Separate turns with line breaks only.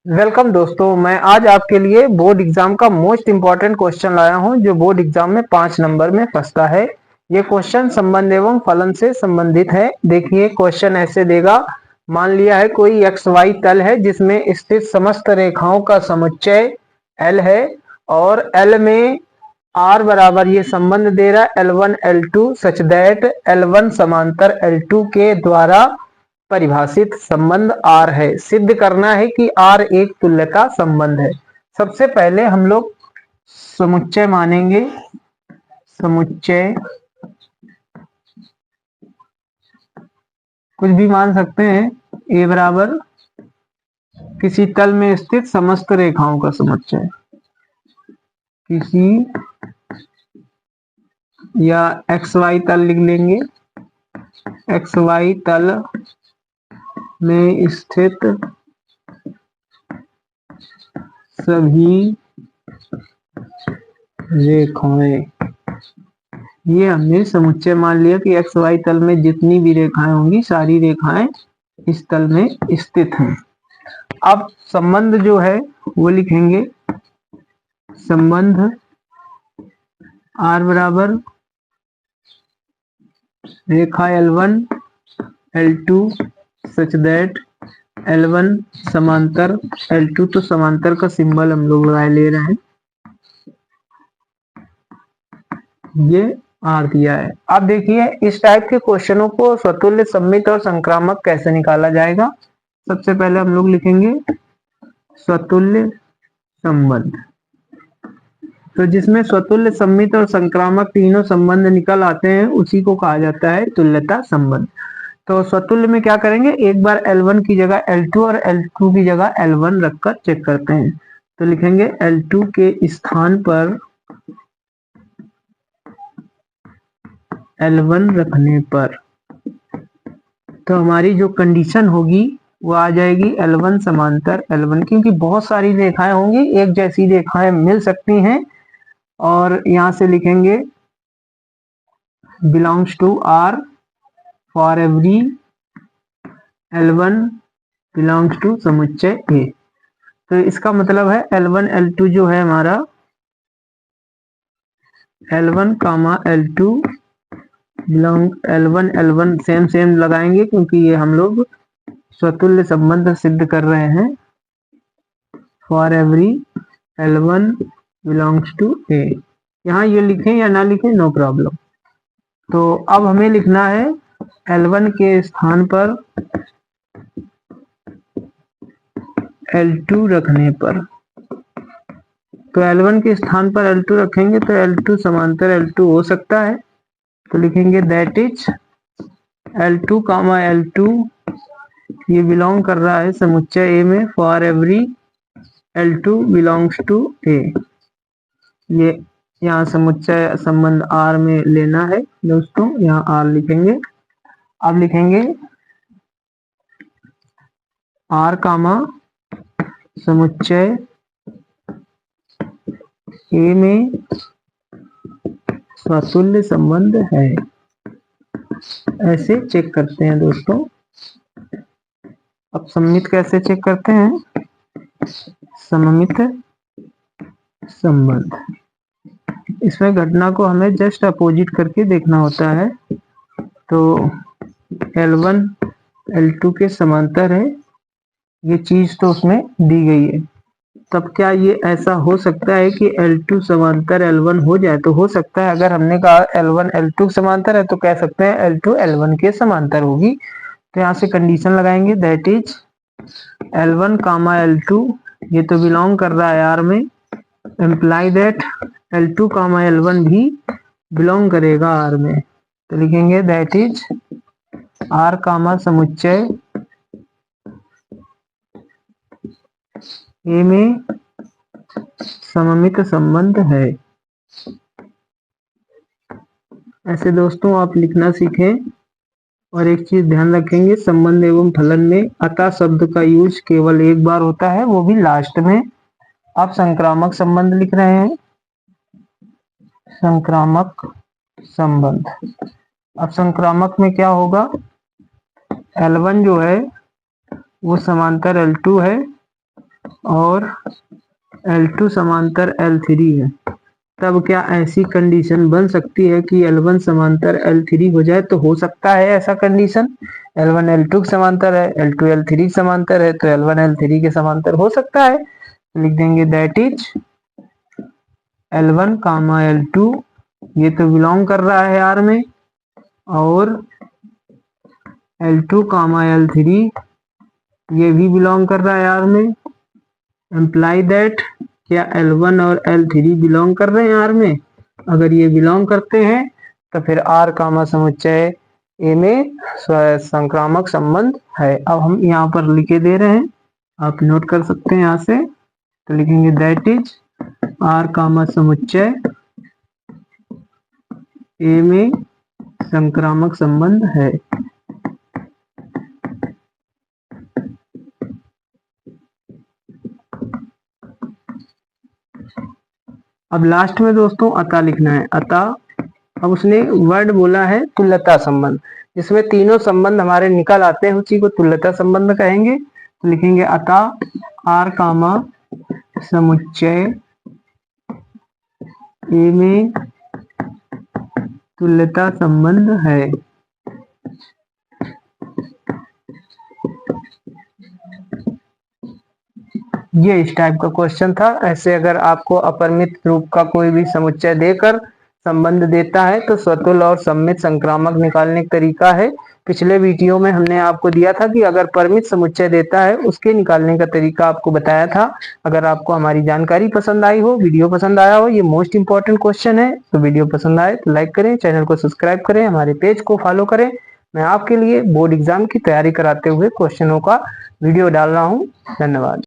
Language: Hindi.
वेलकम दोस्तों, मैं आज आपके लिए बोर्ड एग्जाम का मोस्ट इम्पॉर्टेंट क्वेश्चन लाया हूं जो बोर्ड एग्जाम में 5 नंबर में फंसता है। ये क्वेश्चन संबंध एवं फलन से संबंधित है। देखिए क्वेश्चन ऐसे देगा, मान लिया है कोई एक्स वाई तल है जिसमें स्थित समस्त रेखाओं का समुच्चय एल है और एल में आर बराबर ये संबंध दे रहा है L1 L2 such that L1 समांतर L2 के द्वारा परिभाषित संबंध आर है। सिद्ध करना है कि आर एक तुल्यता संबंध है। सबसे पहले हम लोग समुच्चय मानेंगे। समुच्चय कुछ भी मान सकते हैं। ए बराबर किसी तल में स्थित समस्त रेखाओं का समुच्चय, किसी या एक्स वाई तल लिख लेंगे। एक्स वाई तल में स्थित सभी रेखाएं, ये हमने समुच्चय मान लिया कि एक्स वाई तल में जितनी भी रेखाएं होंगी सारी रेखाएं इस तल में स्थित हैं। अब संबंध जो है वो लिखेंगे। संबंध आर बराबर रेखा L1 L2 such that L1 समांतर L2, तो समांतर का सिंबल हम लोग ले रहे हैं, ये आर दिया है। अब देखिए इस टाइप के क्वेश्चनों को स्वतुल्य सममित और संक्रामक कैसे निकाला जाएगा। सबसे पहले हम लोग लिखेंगे स्वतुल्य संबंध। तो जिसमें स्वतुल्य सममित और संक्रामक तीनों संबंध निकल आते हैं उसी को कहा जाता है तुल्यता संबंध। तो स्वतुल्य में क्या करेंगे, एक बार L1 की जगह L2 और L2 की जगह L1 रखकर चेक करते हैं। तो लिखेंगे L2 के स्थान पर L1 रखने पर तो हमारी जो कंडीशन होगी वो आ जाएगी L1 समांतर L1, क्योंकि बहुत सारी रेखाएं होंगी, एक जैसी रेखाएं मिल सकती हैं। और यहां से लिखेंगे belongs to R for every L1 belongs to समुच्चय A। तो इसका मतलब है L1 L2 जो है हमारा L1 कामा L2 belong L1 L1 same लगाएंगे क्योंकि ये हम लोग स्वतुल्य संबंध सिद्ध कर रहे हैं। For every L1 belongs to A, यहाँ ये लिखें या ना लिखें नो प्रॉब्लम। तो अब हमें लिखना है L1 के स्थान पर L2 रखने पर। तो L1 के स्थान पर L2 रखेंगे तो L2 समांतर L2 हो सकता है। तो लिखेंगे that is L2 comma L2 ये बिलोंग कर रहा है समुच्चय A में। For every L2 belongs to A, ये यहाँ समुच्चय संबंध R में लेना है दोस्तों, यहाँ R लिखेंगे। अब लिखेंगे R कामा समुच्चय A में स्वतुल्य संबंध है। ऐसे चेक करते हैं दोस्तों। अब सममित कैसे चेक करते हैं, सममित संबंध, इसमें घटना को हमें जस्ट अपोजिट करके देखना होता है। तो L1 L2 के समांतर है, ये चीज तो उसमें दी गई है। तब क्या ये ऐसा हो सकता है कि L2 समांतर L1 हो जाए? तो हो सकता है। अगर हमने कहा L1 L2 समांतर है तो कह सकते हैं L2 L1 के समांतर होगी। तो यहाँ से कंडीशन लगाएंगे that is L1 comma L2 ये तो बिलोंग कर रहा है R में, imply that L2 comma L1 भी बिलोंग करेगा R में। तो लिखेंगे दैट इज R कामा समुच्चय A में सममित संबंध है। ऐसे दोस्तों आप लिखना सीखें। और एक चीज ध्यान रखेंगे, संबंध एवं फलन में अतः शब्द का यूज केवल एक बार होता है, वो भी लास्ट में। आप संक्रामक संबंध लिख रहे हैं, संक्रामक संबंध। अब संक्रामक में क्या होगा, L1 जो है वो समांतर L2 है और L2 समांतर L3 है, तब क्या ऐसी कंडीशन बन सकती है कि L1 समांतर L3 हो जाए? तो हो सकता है ऐसा कंडीशन। L1 L2 के समांतर है, L2 L3 के समांतर है, तो L1 L3 के समांतर हो सकता है। लिख देंगे that is L1 comma L2, ये तो बिलोंग कर रहा है R में, और L2 कामा L3 ये भी बिलोंग कर रहा है R में। इम्प्लाई दैट क्या L1 और L3 बिलोंग कर रहे हैं R में? अगर ये बिलोंग करते हैं तो फिर R कामा समुच्चय A में संक्रामक संबंध है। अब हम यहाँ पर लिखे दे रहे हैं, आप नोट कर सकते हैं यहाँ से। तो लिखेंगे दैट इज R कामा समुच्चय A में संक्रामक संबंध है। अब लास्ट में दोस्तों अतः लिखना है। अतः अब उसने वर्ड बोला है तुल्यता संबंध, जिसमें तीनों संबंध हमारे निकल आते हैं, उसी को तुल्यता संबंध कहेंगे। तो लिखेंगे अतः R कामा समुच्चय A में तुल्यता संबंध है। ये इस टाइप का क्वेश्चन था। ऐसे अगर आपको अपरिमित रूप का कोई भी समुच्चय देकर संबंध देता है तो स्वतुल और सममित संक्रामक निकालने का तरीका है। पिछले वीडियो में हमने आपको दिया था कि अगर परिमित समुच्चय देता है उसके निकालने का तरीका आपको बताया था। अगर आपको हमारी जानकारी पसंद आई हो, वीडियो पसंद आया हो, ये मोस्ट इंपॉर्टेंट क्वेश्चन है, तो वीडियो पसंद आए तो लाइक करें, चैनल को सब्सक्राइब करें, हमारे पेज को फॉलो करें। मैं आपके लिए बोर्ड एग्जाम की तैयारी कराते हुए क्वेश्चनों का वीडियो डाल रहा हूँ। धन्यवाद।